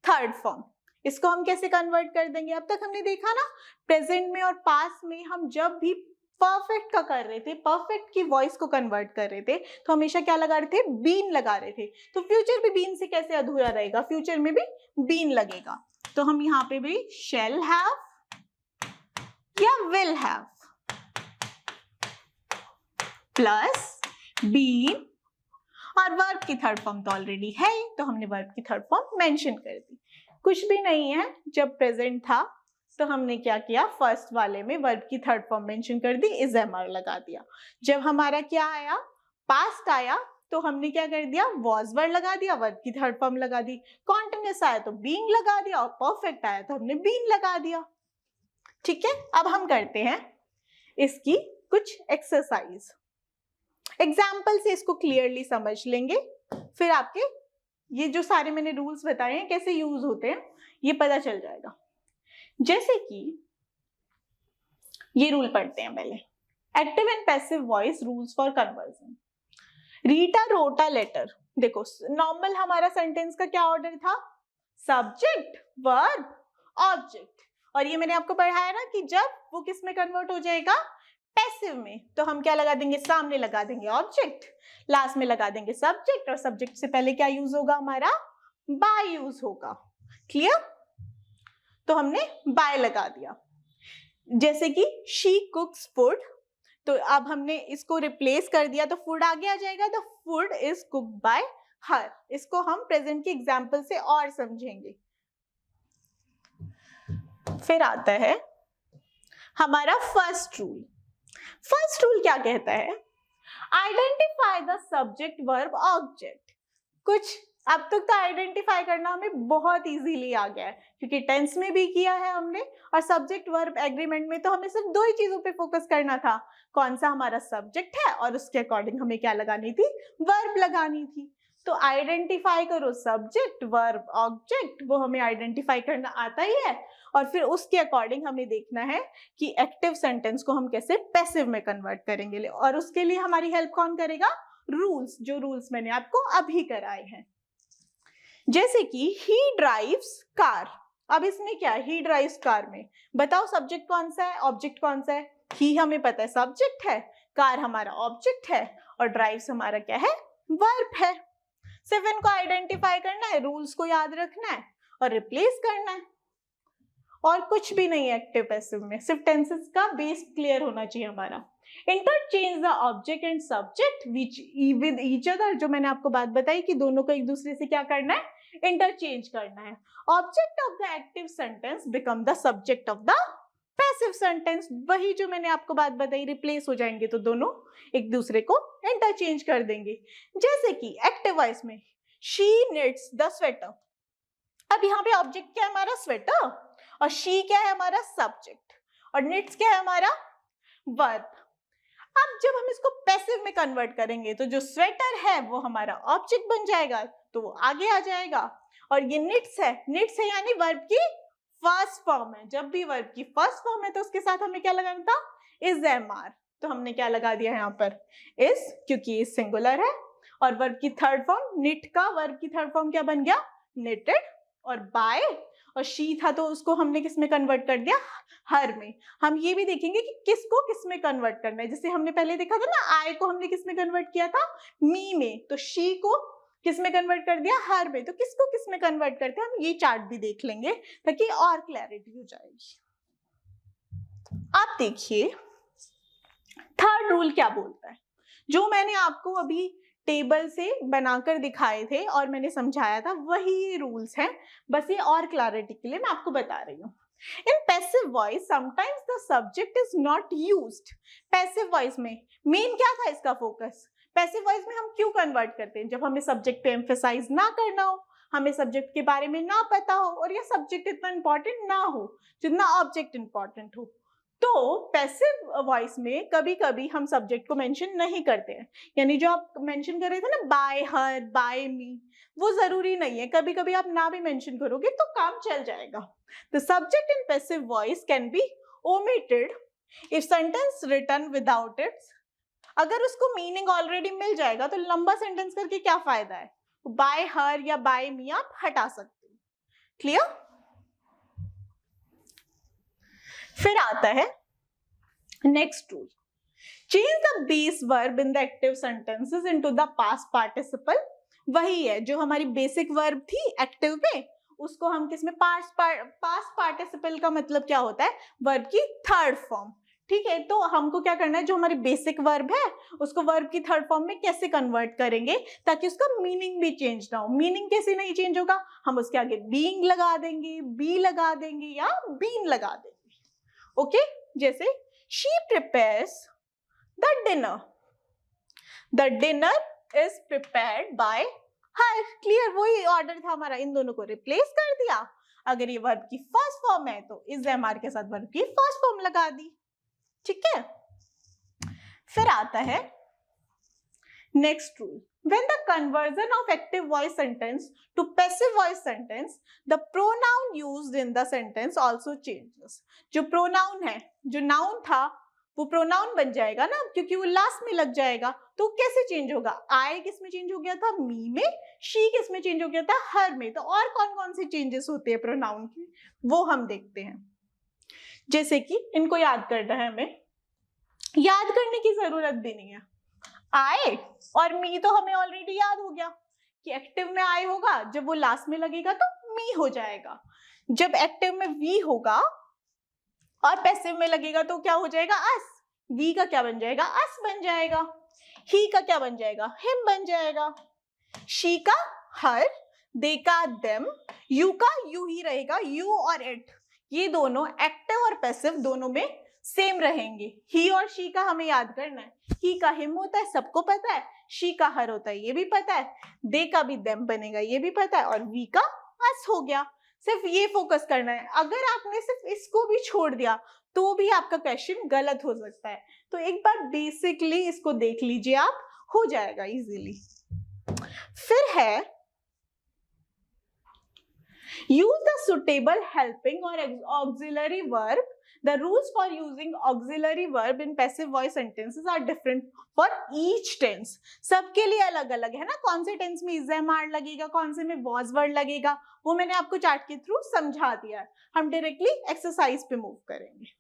थर्ड फॉर्म। इसको हम कैसे कन्वर्ट कर देंगे, अब तक हमने देखा ना प्रेजेंट में और पास्ट में हम जब भी परफेक्ट का कर रहे थे, परफेक्ट की वॉइस को कन्वर्ट कर रहे थे तो हमेशा क्या लगा रहे थे, बीन लगा रहे थे। तो फ्यूचर भी बीन से कैसे अधूरा रहेगा, फ्यूचर में भी बीन लगेगा। तो हम यहाँ पे भी शेल हैव या विल हैव प्लस बीन, और वर्ब की थर्ड फॉर्म तो ऑलरेडी है तो हमने वर्ब की थर्ड फॉर्म मेंशन कर दी। कुछ भी नहीं है, जब प्रेजेंट था तो हमने क्या किया, फर्स्ट वाले में वर्ब की थर्ड फॉर्म मेंशन कर दी, इज एमआर लगा दिया। जब हमारा क्या आया, पास्ट आया, तो हमने क्या कर दिया, वॉज वर्ड लगा दिया, वर्ब की थर्ड फॉर्म लगा दी। कॉन्टिन्यूअस आया तो बीइंग लगा दिया, और परफेक्ट आया तो हमने बीन लगा दिया। ठीक है, अब हम करते हैं इसकी कुछ एक्सरसाइज, एग्जाम्पल से इसको क्लियरली समझ लेंगे, फिर आपके ये जो सारे मैंने रूल्स बताए हैं कैसे यूज होते हैं ये पता चल जाएगा। जैसे कि ये रूल पढ़ते हैं पहले, active and passive voice rules for conversion. Rita wrote a letter, देखो नॉर्मल हमारा सेंटेंस का क्या ऑर्डर था, सब्जेक्ट वर्ब ऑब्जेक्ट, और ये मैंने आपको पढ़ाया ना कि जब वो किस में कन्वर्ट हो जाएगा, पैसिव में, तो हम क्या लगा देंगे, सामने लगा देंगे ऑब्जेक्ट, लास्ट में लगा देंगे सब्जेक्ट, और सब्जेक्ट से पहले क्या यूज होगा हमारा, बाय यूज होगा। क्लियर, तो हमने बाय लगा दिया। जैसे कि शी कुक्स फूड, तो अब हमने इसको रिप्लेस कर दिया तो फूड आगे आ जाएगा, the food is cooked bye हर। इसको हम प्रेजेंट के एग्जाम्पल से और समझेंगे। फिर आता है हमारा फर्स्ट रूल। फर्स्ट रूल क्या कहता है, identify the subject verb object. कुछ अब तक तो आइडेंटिफाई करना हमें बहुत इजीली आ गया है, क्योंकि टेंस में भी किया है हमने, और सब्जेक्ट वर्ब एग्रीमेंट में तो हमें सिर्फ दो ही चीजों पे फोकस करना था, कौन सा हमारा सब्जेक्ट है और उसके अकॉर्डिंग हमें क्या लगानी थी, वर्ब लगानी थी। तो आइडेंटिफाई करो सब्जेक्ट वर्ब ऑब्जेक्ट, वो हमें आइडेंटिफाई करना आता ही है, और फिर उसके अकॉर्डिंग हमें देखना है कि एक्टिव सेंटेंस को हम कैसे पैसिव में कन्वर्ट करेंगे, और उसके लिए हमारी हेल्प कौन करेगा, रूल्स, जो रूल्स मैंने आपको अभी कराए हैं। जैसे कि ही ड्राइव्स कार, अब इसमें क्या है, ही ड्राइव्स कार में बताओ सब्जेक्ट कौन सा है, ऑब्जेक्ट कौन सा है, ही हमें पता है सब्जेक्ट है, कार हमारा ऑब्जेक्ट है, और ड्राइव्स हमारा क्या है, वर्ब है। सिर्फ इनको आइडेंटिफाई करना है, रूल्स को याद रखना है और रिप्लेस करना है, और कुछ भी नहीं है एक्टिव पैसिव में, सिर्फ टेंसेस का बेस क्लियर होना चाहिए हमारा। Interchange the object and subject which with each other, जो मैंने आपको बात बताई कि दोनों को एक दूसरे से क्या करना है, इंटरचेंज करना है। Object of the active sentence become the subject of the passive sentence, वही जो मैंने आपको बात बताई, रिप्लेस हो जाएंगे तो दोनों एक दूसरे को इंटरचेंज कर देंगे। जैसे कि एक्टिव वॉइस में शी निट्स द स्वेटर, अब यहाँ पे ऑब्जेक्ट क्या है हमारा, स्वेटर, और शी क्या है हमारा, सब्जेक्ट, और निट्स क्या है हमारा, वर्ब। अब जब हम इसको पैसिव में कन्वर्ट करेंगे तो जो स्वेटर है वो हमारा ऑब्जेक्ट बन जाएगा, तो वो आगे आ जाएगा, और ये निट्स है यानी वर्ब की फर्स्ट फॉर्म है। जब भी वर्ब की फर्स्ट फॉर्म है तो उसके साथ हमें क्या लगाना था, इज एमआर, तो हमने क्या लगा दिया यहाँ पर, इज, क्योंकि इज सिंगुलर है, और वर्ब की थर्ड फॉर्म निट का वर्ब की थर्ड फॉर्म क्या बन गया, knitted, और by और she था तो उसको हमने किस में कन्वर्ट कर दिया, हर में। हम ये भी देखेंगे कि किसको किस में कन्वर्ट करना है। जैसे हमने पहले देखा था ना, I को हमने किस में कन्वर्ट किया था, me में, तो she को किस में कन्वर्ट कर दिया, हर में। तो किसको किस में कन्वर्ट करते हैं हम ये चार्ट भी देख लेंगे ताकि और क्लैरिटी हो जाएगी। आप देखिए थर्ड रूल क्या बोलता है, जो मैंने आपको अभी टेबल से बनाकर दिखाए थे और मैंने समझाया था वही रूल्स हैं, बस ये और क्लैरिटी के लिए मैं आपको बता रही हूँ। In passive voice, sometimes the subject is not used. Passive voice में मेन क्या था इसका फोकस, पैसिव वॉइस में हम क्यों कन्वर्ट करते हैं, जब हमें सब्जेक्ट पे एम्फेसाइज ना करना हो, हमें सब्जेक्ट के बारे में ना पता हो और ये सब्जेक्ट इतना इंपॉर्टेंट ना हो जितना ऑब्जेक्ट इंपॉर्टेंट हो। तो पैसिव वॉइस में कभी कभी हम सब्जेक्ट को मेंशन नहीं करते हैं, यानी जो आप मेंशन कर रहे थे ना, बाय हर, बाय मी, वो जरूरी नहीं है, कभी कभी आप ना भी मेंशन करोगे तो काम चल जाएगा। The subject in passive voice can be omitted if sentence written without its. अगर उसको मीनिंग ऑलरेडी मिल जाएगा तो लंबा सेंटेंस करके क्या फायदा है, बाय हर या बाय मी आप हटा सकते हो। क्लियर? फिर आता है next rule, change the base verb in the active sentences into the past participle. वही है जो हमारी बेसिक वर्ब थी एक्टिव में, उसको हम किस में, पास्ट पार्टिसिपल का मतलब क्या होता है, वर्ब की थर्ड फॉर्म। ठीक है, तो हमको क्या करना है, जो हमारी बेसिक वर्ब है उसको वर्ब की थर्ड फॉर्म में कैसे कन्वर्ट करेंगे ताकि उसका मीनिंग भी चेंज ना हो। मीनिंग कैसे नहीं चेंज होगा, हम उसके आगे बीइंग लगा देंगे, बी लगा देंगे या बीन लगा देंगे। ओके, जैसे she prepares the dinner, the dinner is prepared by her। Clear, वही ऑर्डर था हमारा, इन दोनों को रिप्लेस कर दिया। अगर ये वर्ब की फर्स्ट फॉर्म है तो इस एमआर के साथ वर्ब की फर्स्ट फॉर्म लगा दी। ठीक है, फिर आता है next rule, when the conversion of active voice sentence to passive voice sentence, the pronoun used in the sentence also changes। जो pronoun है, जो noun था वो pronoun बन जाएगा ना, क्योंकि वो लास्ट में लग जाएगा। तो कैसे चेंज होगा, I किस में चेंज हो गया था, me में, she किस में चेंज हो गया था, her में। तो और कौन कौन से चेंजेस होते हैं pronoun के, वो हम देखते हैं। जैसे कि इनको याद करना है हमें, याद करने की जरूरत भी नहीं है। I और me तो हमें ऑलरेडी याद हो गया कि एक्टिव में I होगा, जब वो लास्ट में लगेगा तो me हो जाएगा। जब एक्टिव में V होगा और पैसिव में लगेगा तो क्या हो जाएगा, us। V का क्या बन जाएगा, us बन जाएगा। He का क्या बन जाएगा, him बन जाएगा। She का her, they का them, you का you ही रहेगा, you और it। ये दोनों एक्टिव और पैसिव दोनों में सेम रहेंगे। ही और शी का हमें याद करना है, ही का हिम होता है सबको पता है, शी का हर होता है ये भी पता है, दे का भी देम बनेगा ये भी पता है, और वी का अस हो गया। सिर्फ ये फोकस करना है। अगर आपने सिर्फ इसको भी छोड़ दिया तो भी आपका क्वेश्चन गलत हो सकता है। तो एक बार बेसिकली इसको देख लीजिए आप, हो जाएगा इजीली। फिर है use the suitable helping or auxiliary verb। The rules for using auxiliary verb in passive voice sentences are different for each tense। सबके लिए अलग अलग है ना, कौन से टेंस में is am are लगेगा, कौन से में was word लगेगा, वो मैंने आपको चार्ट के थ्रू समझा दिया है। हम डायरेक्टली एक्सरसाइज पे मूव करेंगे।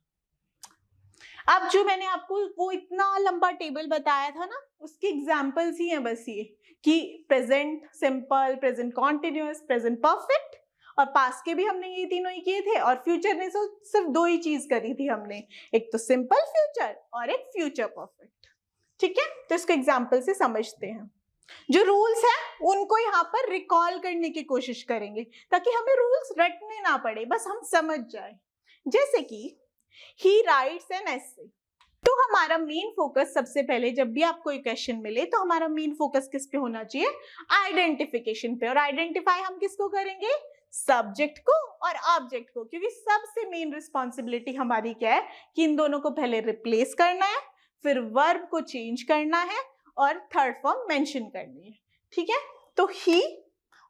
अब जो मैंने आपको वो इतना लंबा टेबल बताया था ना, उसके एग्जाम्पल्स ही हैं बस ये, कि present simple, present continuous, present perfect, और पास्ट के भी हमने ये तीनों ही किए थे, और फ्यूचर में सिर्फ दो ही चीज करी थी हमने, एक तो सिंपल फ्यूचर और एक फ्यूचर परफेक्ट। ठीक है, तो इसको एग्जाम्पल से समझते हैं। जो रूल्स हैं उनको यहाँ पर रिकॉल करने की कोशिश करेंगे ताकि हमें रूल्स रटने ना पड़े, बस हम समझ जाए। जैसे कि he writes an essay, तो हमारा मेन फोकस सबसे पहले जब भी आपको एक क्वेश्चन मिले तो हमारा मेन फोकस किस पे होना चाहिए, आइडेंटिफिकेशन पे। और आइडेंटिफाई हम किसको करेंगे, सब्जेक्ट को और ऑब्जेक्ट को, क्योंकि सबसे मेन रिस्पॉन्सिबिलिटी हमारी क्या है कि इन दोनों को पहले रिप्लेस करना है, फिर वर्ब को चेंज करना है और थर्ड फॉर्म मेंशन करनी है। ठीक है, तो ही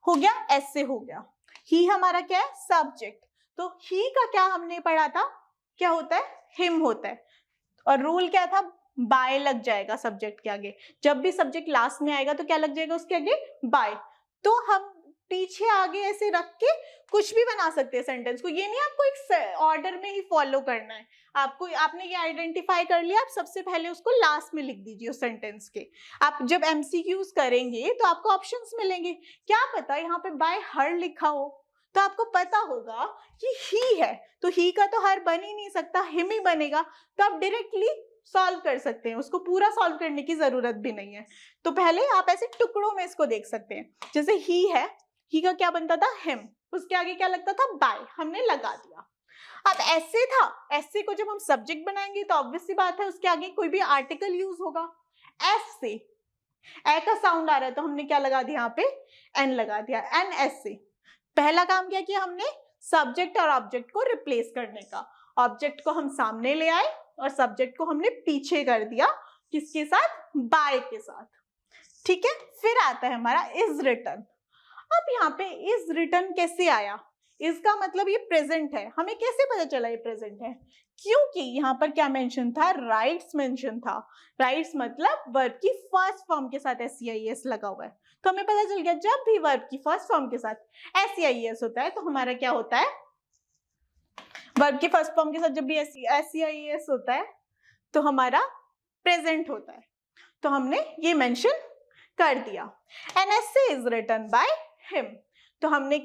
हो गया, ऐसे हो गया, ही हमारा क्या है, सब्जेक्ट। तो ही का क्या हमने पढ़ा था, क्या होता है, हिम होता है, और रूल क्या था, बाय लग जाएगा सब्जेक्ट के आगे। जब भी सब्जेक्ट लास्ट में आएगा तो क्या लग जाएगा उसके आगे, बाय। तो हम पीछे आगे ऐसे रख के कुछ भी बना सकते हैं सेंटेंस को। ये नहीं आपको एक ऑर्डर में ही फॉलो करना है। आपने ये आइडेंटिफाई कर लिया, आप सबसे पहले उसको लास्ट में लिख दीजिए उस सेंटेंस के। आप जब एमसीक्यूज करेंगे तो आपको ऑप्शंस मिलेंगे, क्या पता यहाँ पे बाय हर लिखा हो, तो आपको पता होगा कि ही है, तो ही का तो हर बन ही नहीं सकता, हिम ही बनेगा, तो आप डायरेक्टली सॉल्व कर सकते हैं, उसको पूरा सॉल्व करने की जरूरत भी नहीं है। तो पहले आप ऐसे टुकड़ों में इसको देख सकते हैं, जैसे ही है, ही का क्या बनता था, हिम, उसके आगे क्या लगता था, बाय, हमने लगा दिया। अब ऐसे था, ऐसे को जब हम सब्जेक्ट बनाएंगे तो ऑब्वियस सी बात है उसके आगे कोई भी आर्टिकल यूज होगा। एस से, ए का साउंड आ रहा है तो हमने क्या लगा दिया, यहाँ पे एन लगा दिया, एन एस से। पहला काम क्या किया हमने, सब्जेक्ट और ऑब्जेक्ट को रिप्लेस करने का। ऑब्जेक्ट को हम सामने ले आए और सब्जेक्ट को हमने पीछे कर दिया, किसके साथ, बाय के साथ। ठीक है, फिर आता है हमारा इज रिटन। अब यहाँ पे इज रिटन कैसे आया, इसका मतलब ये प्रेजेंट है, हमें कैसे पता चला ये प्रेजेंट है, क्योंकि यहाँ पर क्या मेंशन था, राइट्स मेंशन था। राइट्स मतलब वर्ब की फर्स्ट फॉर्म के साथ एस लगा हुआ है, तो हमें पता चल गया जब भी वर्ब की फर्स्ट फॉर्म के साथ एस होता है तो हमारा क्या होता है, वर्ब की फर्स्ट फॉर्म के साथ जब भी एस होता है तो हमारा प्रेजेंट होता है, तो हमने ये मेंशन कर दिया। N S is written by him, तो हमने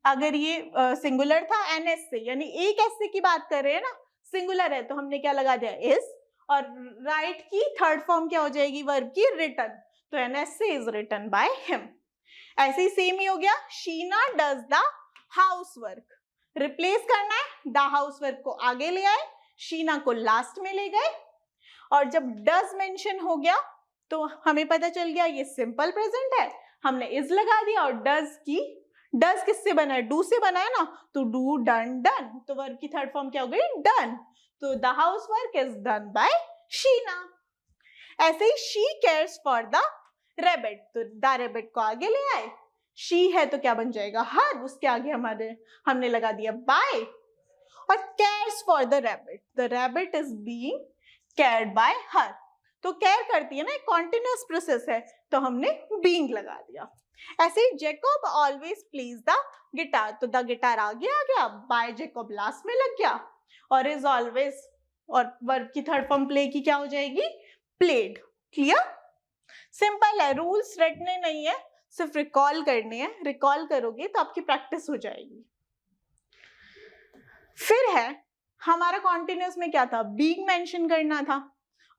अगर ये सिंगुलर था एन एस से, यानी एक एस की बात कर रहे हैं ना, सिंगुलर है तो हमने क्या लगा दिया, इज, और राइट की थर्ड फॉर्म क्या हो जाएगी, वर्ब की रिटन, तो N S is written by him. ऐसे ही सेम ही हो गया, Sheena does the house work, replace करना है, द हाउस वर्क को आगे ले आए, शीना को लास्ट में ले गए, और जब डज मेंशन हो गया तो हमें पता चल गया ये सिंपल प्रेजेंट है, हमने इज लगा दिया, और डज किससे बना है, डू से बना है ना, तो डू, डन, डन, तो वर्ब की थर्ड फॉर्म क्या हो गई, डन, तो the house work is done by Sheena. ऐसे ही she cares for the rabbit, तो द रैबिट को आगे ले आए, शी है तो क्या बन जाएगा, हर, उसके आगे हमने लगा दिया बाय, और cares for the rabbit is being cared by her, तो केयर करती है ना, एक कॉन्टिन्यूअस प्रोसेस है, तो हमने बीइंग लगा दिया। ऐसे ही Jacob always plays the guitar, तो द गिटार आगे आ गया, बाय जैकब लास्ट में लग गया, और इज ऑलवेज, और वर्ब की थर्ड फॉर्म प्ले की क्या हो जाएगी, प्लेड। क्लियर, सिंपल है, रूल्स रटने नहीं है, सिर्फ रिकॉल करने हैं, रिकॉल करोगे तो आपकी प्रैक्टिस हो जाएगी। फिर है हमारा कॉन्टिन्यूअस में क्या था, बीइंग मेंशन करना था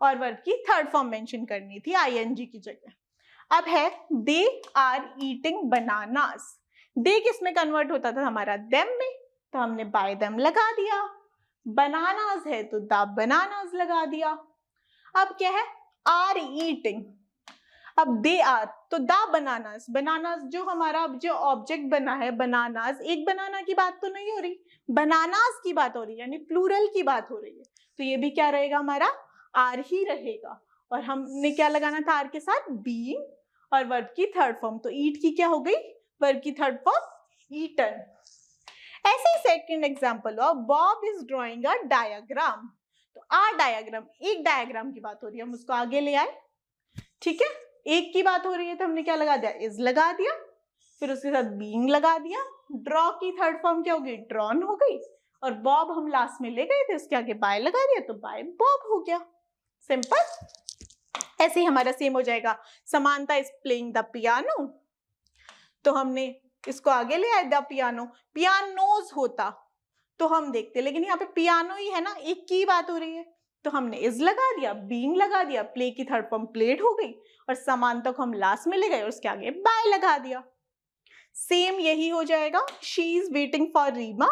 और वर्ब की थर्ड फॉर्म मेंशन करनी थी आईएनजी की जगह। अब है दे आर ईटिंग बनानास, दे किस में कन्वर्ट होता था हमारा, देम में, तो हमने बाय देम लगा दिया। बनानास है तो द बनानास लगा दिया। अब क्या है, आर ईटिंग, अब दे आर, तो द बनानास, बनानास जो हमारा जो ऑब्जेक्ट बना है, बनानास, एक बनाना की बात तो नहीं हो रही, बनानास की बात हो रही है, यानी प्लूरल की बात हो रही है, तो ये भी क्या रहेगा हमारा, आर ही रहेगा, और हमने क्या लगाना था आर के साथ, बीइंग, और वर्ब की थर्ड फॉर्म, तो ईट की क्या हो गई, वर्ब की थर्ड फॉर्म, ईटन। ऐसे ही सेकंड एग्जांपल हुआ, Bob is drawing a diagram, तो आर डायग्राम, एक डायग्राम की बात हो रही है, हम उसको आगे ले आए, ठीक है, एक की बात हो रही है तो हमने क्या लगा दिया, इज लगा दिया, फिर उसके साथ बीइंग लगा दिया, ड्रॉ की थर्ड फॉर्म क्या हो गई, ड्रॉन हो गई, और बॉब हम लास्ट में ले गए थे, उसके आगे बाय लगा दिया, तो बाय बॉब हो गया, सिंपल। ऐसे ही हमारा सेम हो जाएगा, समांता इज प्लेइंग द पियानो, तो हमने इसको आगे ले आए, द पियानो, पियानोज होता तो हम देखते, लेकिन यहाँ पे पियानो ही है ना, एक की बात हो रही है, तो हमने इज लगा दिया, बीइंग लगा दिया, प्ले की थर्ड फॉर्म प्लेड हो गई, और समांता को हम लास्ट में ले गए और उसके आगे बाय लगा दिया। सेम यही हो जाएगा, she is waiting for Reema,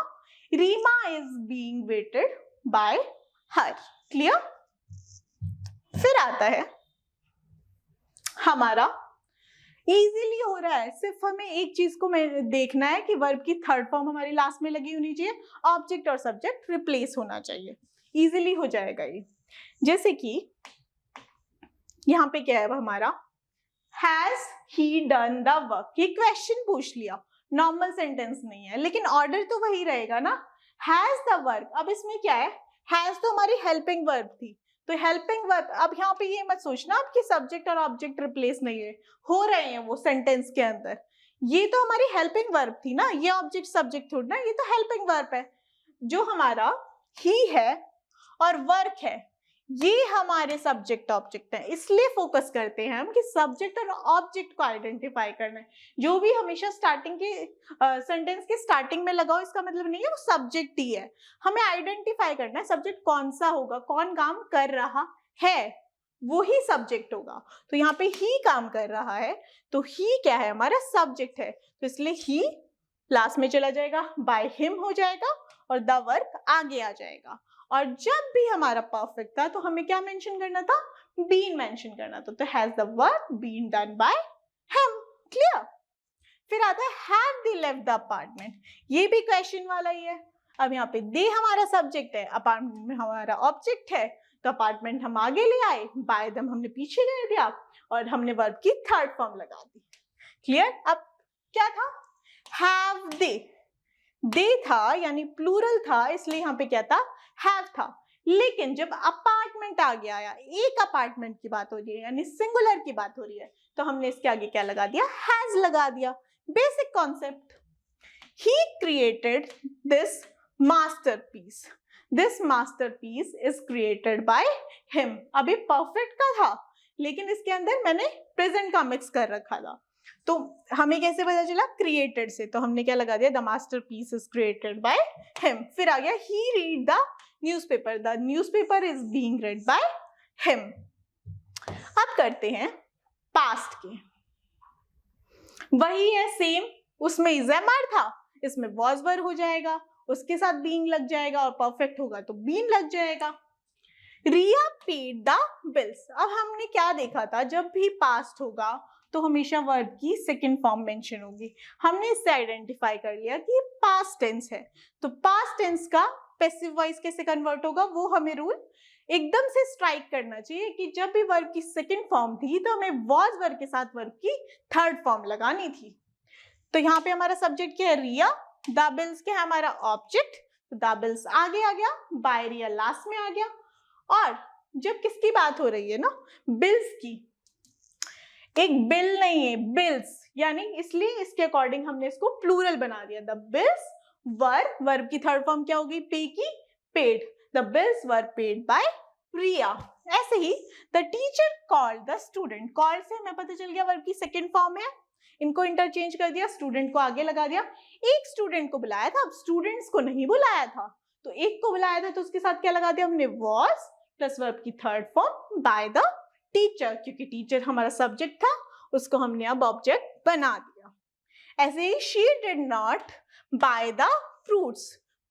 Reema is being waited by her. Clear. फिर आता है हमारा, इजीली हो रहा है, सिर्फ हमें एक चीज को देखना है कि वर्ब की थर्ड फॉर्म हमारी लास्ट में लगी होनी चाहिए, ऑब्जेक्ट और सब्जेक्ट रिप्लेस होना चाहिए, इजीली हो जाएगा ये। जैसे कि यहाँ पे क्या है हमारा, has he done the work, ये क्वेश्चन पूछ लिया, नॉर्मल सेंटेंस नहीं है, लेकिन ऑर्डर तो वही रहेगा ना, हैज द वर्क। अब इसमें क्या है, हैज तो हमारी हेल्पिंग वर्ब थी, तो हेल्पिंग वर्ब, अब यहाँ पे ये मत सोचना आपकी सब्जेक्ट और ऑब्जेक्ट रिप्लेस नहीं है, हो रहे हैं वो सेंटेंस के अंदर, ये तो हमारी हेल्पिंग वर्ब थी ना, ये ऑब्जेक्ट सब्जेक्ट थोड़ी ना, ये तो हेल्पिंग वर्ब है। जो हमारा ही है और वर्क है ये हमारे सब्जेक्ट ऑब्जेक्ट है, इसलिए फोकस करते हैं हम कि सब्जेक्ट और ऑब्जेक्ट को आइडेंटिफाई करना है। जो भी हमेशा स्टार्टिंग के सेंटेंस के स्टार्टिंग में लगाओ इसका मतलब नहीं है वो सब्जेक्ट ही है, हमें आइडेंटिफाई करना है सब्जेक्ट कौन सा होगा, कौन काम कर रहा है वो ही सब्जेक्ट होगा। तो यहाँ पे ही काम कर रहा है तो ही क्या है, हमारा सब्जेक्ट है, तो इसलिए ही लास्ट में चला जाएगा, बाय हिम हो जाएगा और द वर्क आगे आ जाएगा। और जब भी हमारा परफेक्ट था तो हमें क्या मेंशन करना था, बीन मेंशन करना था, तो has the work been done by him. Clear. फिर आता है have they left the apartment, ये भी क्वेश्चन वाला ही है। अब यहाँ पे दे हमारा सब्जेक्ट है, अपार्टमेंट में हमारा ऑब्जेक्ट है, तो अपार्टमेंट हम आगे ले आए, बाय देम हमने पीछे कर दिया और हमने वर्ब की थर्ड फॉर्म लगा दी। क्लियर। अब क्या था, हैव दे था यानी प्लूरल था, इसलिए यहाँ पे क्या था, हैव था। लेकिन जब अपार्टमेंट आगे आया, एक अपार्टमेंट की बात हो रही है यानी सिंगुलर की बात हो रही है, तो हमने इसके आगे क्या लगा दिया, हैज लगा दिया। Basic concept, he created this masterpiece, this masterpiece is created by him. अभी परफेक्ट का था लेकिन इसके अंदर मैंने प्रेजेंट का मिक्स कर रखा था, तो हमें कैसे पता चला, क्रिएटेड से, तो हमने क्या लगा दिया, the masterpiece is created by him. फिर आ गया he read the newspaper, the newspaper is being read by him. अब करते हैं पास्ट के, वही है सेम, उसमें इज एम आर था, इसमें वॉज वर हो जाएगा, उसके साथ बीइंग लग जाएगा और परफेक्ट होगा तो बीन लग जाएगा। रिया पेड द बिल्स। अब हमने क्या देखा था, जब भी पास्ट होगा तो हमेशा वर्ब की सेकंड फॉर्म मेंशन होगी। हमने इससे आइडेंटिफाई कर लिया कि पास्ट टेंस है, तो पास्ट टेंस का पैसिव वॉइस कैसे कन्वर्ट होगा वो हमें रूल एकदम से स्ट्राइक करना चाहिए कि जब भी वर्ब की सेकंड फॉर्म थी तो हमें वॉज वर्ब के साथ वर्ब की थर्ड फॉर्म लगानी थी। तो यहाँ पे हमारा सब्जेक्ट क्या है, रिया, द बिल्स क्या है हमारा ऑब्जेक्ट, तो द बिल्स आगे आ गया, बाय रिया लास्ट में आ गया। और जब किसकी बात हो रही है ना, बिल्स की, एक बिल नहीं है बिल्स, यानी इसलिए इसके अकॉर्डिंग हमने इसको प्लूरल बना दिया, द बिल्स वर, वर्ब की थर्ड फॉर्म क्या होगी, पे की, paid, the bills were paid by Riya. ऐसे ही the teacher called the student, call से हमें पता चल गया वर्ब की सेकंड फॉर्म है, इनको इंटरचेंज कर दिया, स्टूडेंट को आगे लगा दिया। एक स्टूडेंट को बुलाया था, अब स्टूडेंट्स को नहीं बुलाया था, तो एक को बुलाया था तो उसके साथ क्या लगा दिया हमने, वॉज प्लस वर्ब की third form by the teacher, क्योंकि टीचर हमारा सब्जेक्ट था उसको हमने अब ऑब्जेक्ट बना दिया। ऐसे ही she did not buy the fruits,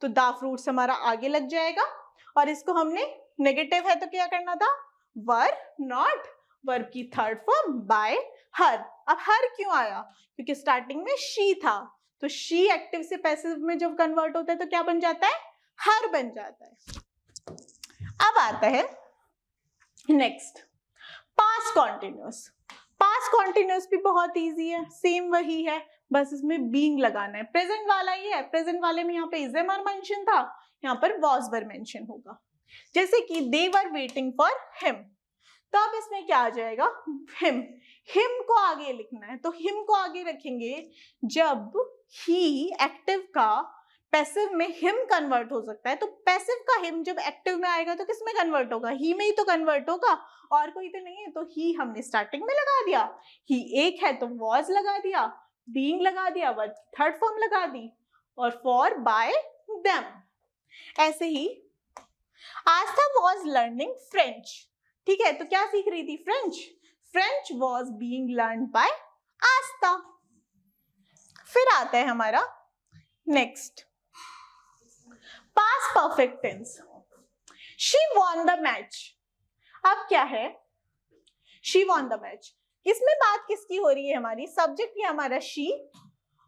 तो द फ्रूट्स हमारा आगे लग जाएगा और इसको हमने नेगेटिव है तो क्या करना था, वर नॉट, वर्ब की थर्ड फॉर्म बाय हर। अब हर क्यों आया, क्योंकि स्टार्टिंग में शी था, तो शी एक्टिव से पैसिव में जब कन्वर्ट होता है तो क्या बन जाता है, हर बन जाता है। अब आता है next past continuous. Past continuous भी बहुत इजी है, सेम वही है, बस इसमें बीइंग लगाना है, प्रेजेंट वाला ही है। प्रेजेंट वाले में यहाँ पे इज एम आर मेंशन था, यहाँ पर वॉज वर मेंशन होगा। जैसे कि दे वर वेटिंग फॉर हिम, तो अब इसमें क्या आ जाएगा, हिम, हिम को आगे लिखना है, तो हिम को आगे रखेंगे जब ही एक्टिव का पैसिव में हिम कन्वर्ट हो सकता है, तो पैसिव का हिम जब एक्टिव में आएगा तो किस में कन्वर्ट होगा, ही में ही तो कन्वर्ट होगा, और कोई तो नहीं है, तो ही हमने स्टार्टिंग में लगा दिया, ही एक है तो वॉज लगा दिया, बीइंग लगा दिया, वर्ब थर्ड फॉर्म लगा दी, और फॉर बाय देम। ऐसे ही आस्था वॉज लर्निंग फ्रेंच, ठीक है, तो क्या सीख रही थी, French, French was being learn by Aastha. फिर आता है हमारा next past perfect tense, she won the match. अब क्या है, शी वॉन द मैच, इसमें बात किसकी हो रही है, हमारी सब्जेक्ट क्या हमारा शी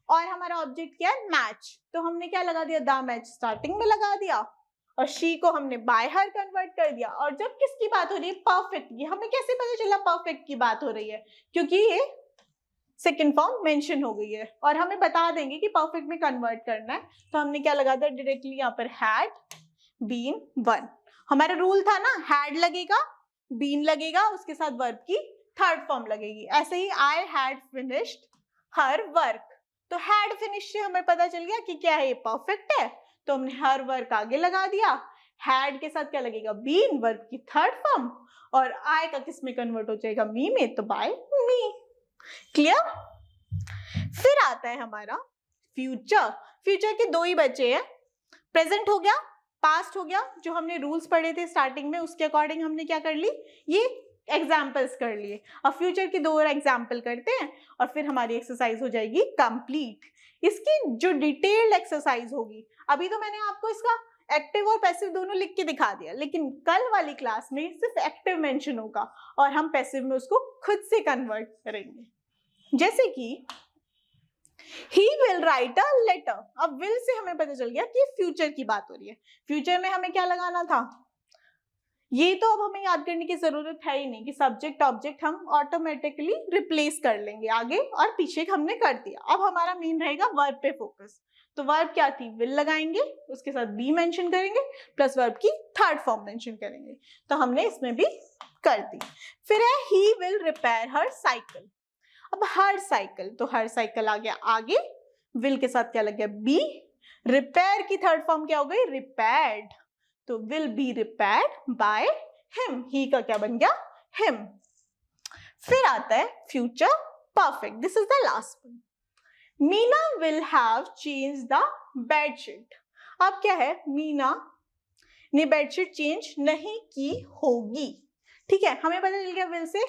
और हमारा ऑब्जेक्ट क्या है, मैच, तो हमने क्या लगा दिया, द मैच स्टार्टिंग में लगा दिया और शी को हमने बाय हर कन्वर्ट कर दिया। और जब किसकी बात हो रही है, परफेक्ट की, हमें कैसे पता चला परफेक्ट की बात हो रही है, क्योंकि ये सेकेंड फॉर्म मेंशन हो गई है और हमें बता देंगे कि परफेक्ट में कन्वर्ट करना है, तो हमने क्या लगा दिया डायरेक्टली यहाँ पर, हैड बीन वन। हमारा रूल था ना, हैड लगेगा, बीन लगेगा, उसके साथ वर्ब की थर्ड फॉर्म लगेगी। ऐसे ही I had finished her work, तो हैड फिनिश से हमें पता चल गया कि क्या है, ये परफेक्ट है, तो हमने हर वर्क आगे लगा दिया। हैड के साथ क्या लगेगा, बीन, वर्ब की थर्ड फॉर्म, और आई का किस में कन्वर्ट हो जाएगा, मी में, तो बाय मी। क्लियर? फिर आता है हमारा फ्यूचर। फ्यूचर के दो ही बचे हैं, प्रेजेंट हो गया, पास्ट हो गया। जो हमने रूल्स पढ़े थे स्टार्टिंग में उसके अकॉर्डिंग हमने क्या कर ली, ये एग्जाम्पल्स कर लिए। अब फ्यूचर की 2 और एग्जाम्पल करते हैं और फिर हमारी एक्सरसाइज हो जाएगी कंप्लीट। इसकी जो डिटेल्ड एक्सरसाइज होगी, अभी तो मैंने आपको इसका एक्टिव और पैसिव दोनों लिख के दिखा दिया, लेकिन कल वाली क्लास में सिर्फ एक्टिव मेंशन होगा और हम पैसिव में उसको खुद से कन्वर्ट करेंगे। जैसे कि he will write a letter. अब विल से हमें पता चल गया कि फ्यूचर की बात हो रही है। फ्यूचर में हमें क्या लगाना था, ये तो अब हमें याद करने की जरूरत है ही नहीं कि सब्जेक्ट ऑब्जेक्ट हम ऑटोमेटिकली रिप्लेस कर लेंगे, आगे और पीछे हमने कर दिया। अब हमारा मेन रहेगा वर्ब पे फोकस। तो वर्ब क्या थी, विल लगाएंगे, उसके साथ बी मेंशन करेंगे, प्लस वर्ब की थर्ड फॉर्म मेंशन करेंगे। तो हमने इसमें भी कर दी। फिर है he will repair her cycle. अब हर साइकिल, तो हर साइकिल आ गया आगे, विल के साथ क्या लग गया, बी, रिपेयर की थर्ड फॉर्म क्या हो गई, रिपेयर्ड, तो will be repaired by him, he का क्या बन गया, हिम। फिर आता है future perfect, this is the last one. Meena will have change the bedsheet. अब क्या है, मीना ने बेडशीट चेंज नहीं की होगी। ठीक है, हमें पता चल गया विल से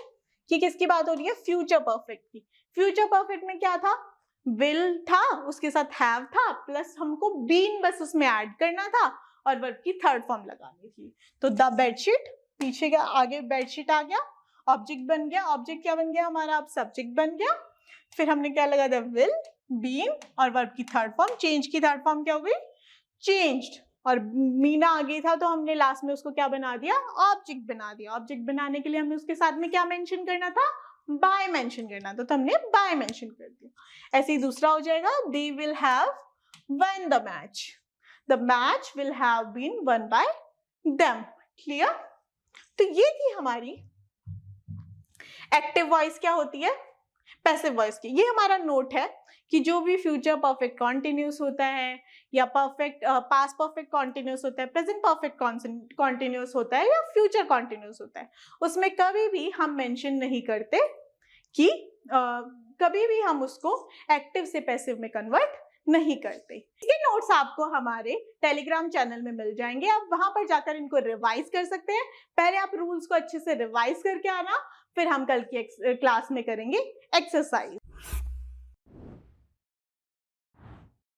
कि किसकी बात हो रही है, फ्यूचर परफेक्ट की। फ्यूचर परफेक्ट में क्या था, विल था, उसके साथ हैव था, प्लस हमको बीन बस उसमें ऐड करना था और वर्ब की थर्ड फॉर्म लगानी थी। तो द बेडशीट, पीछे का आगे बेडशीट आ गया, ऑब्जेक्ट बन गया, ऑब्जेक्ट क्या बन गया हमारा, अब सब्जेक्ट बन गया। फिर हमने क्या लगा दिया, विल, बीन और वर्ब की थर्ड फॉर्म, चेंज की थर्ड फॉर्म क्या हो गई, चेंज्ड, और मीना आ गई था तो हमने लास्ट में उसको क्या बना दिया, ऑब्जेक्ट बना दिया। ऑब्जेक्ट बनाने के लिए हमें उसके साथ में क्या मेंशन करना था, बाय मेंशन करना था, तो हमने बाय मेंशन कर दिया। ऐसे ही दूसरा हो जाएगा, they will have won the match, the match will have been won by them. Clear? तो ये थी हमारी एक्टिव वॉइस क्या होती है, पैसिव वॉइस की। ये हमारा नोट है कि जो भी फ्यूचर परफेक्ट कॉन्टिन्यूस होता है या परफेक्ट पास्ट परफेक्ट कॉन्टिन्यूस होता है, प्रेजेंट परफेक्ट कॉन्टिन्यूस होता है या फ्यूचर कॉन्टिन्यूस होता है, उसमें कभी भी हम मेंशन नहीं करते कि कभी भी हम उसको एक्टिव से पैसिव में कन्वर्ट नहीं करते। इसके नोट्स आपको हमारे टेलीग्राम चैनल में मिल जाएंगे, आप वहां पर जाकर इनको रिवाइज कर सकते हैं। पहले आप रूल्स को अच्छे से रिवाइज करके आना, फिर हम कल की क्लास में करेंगे एक्सरसाइज।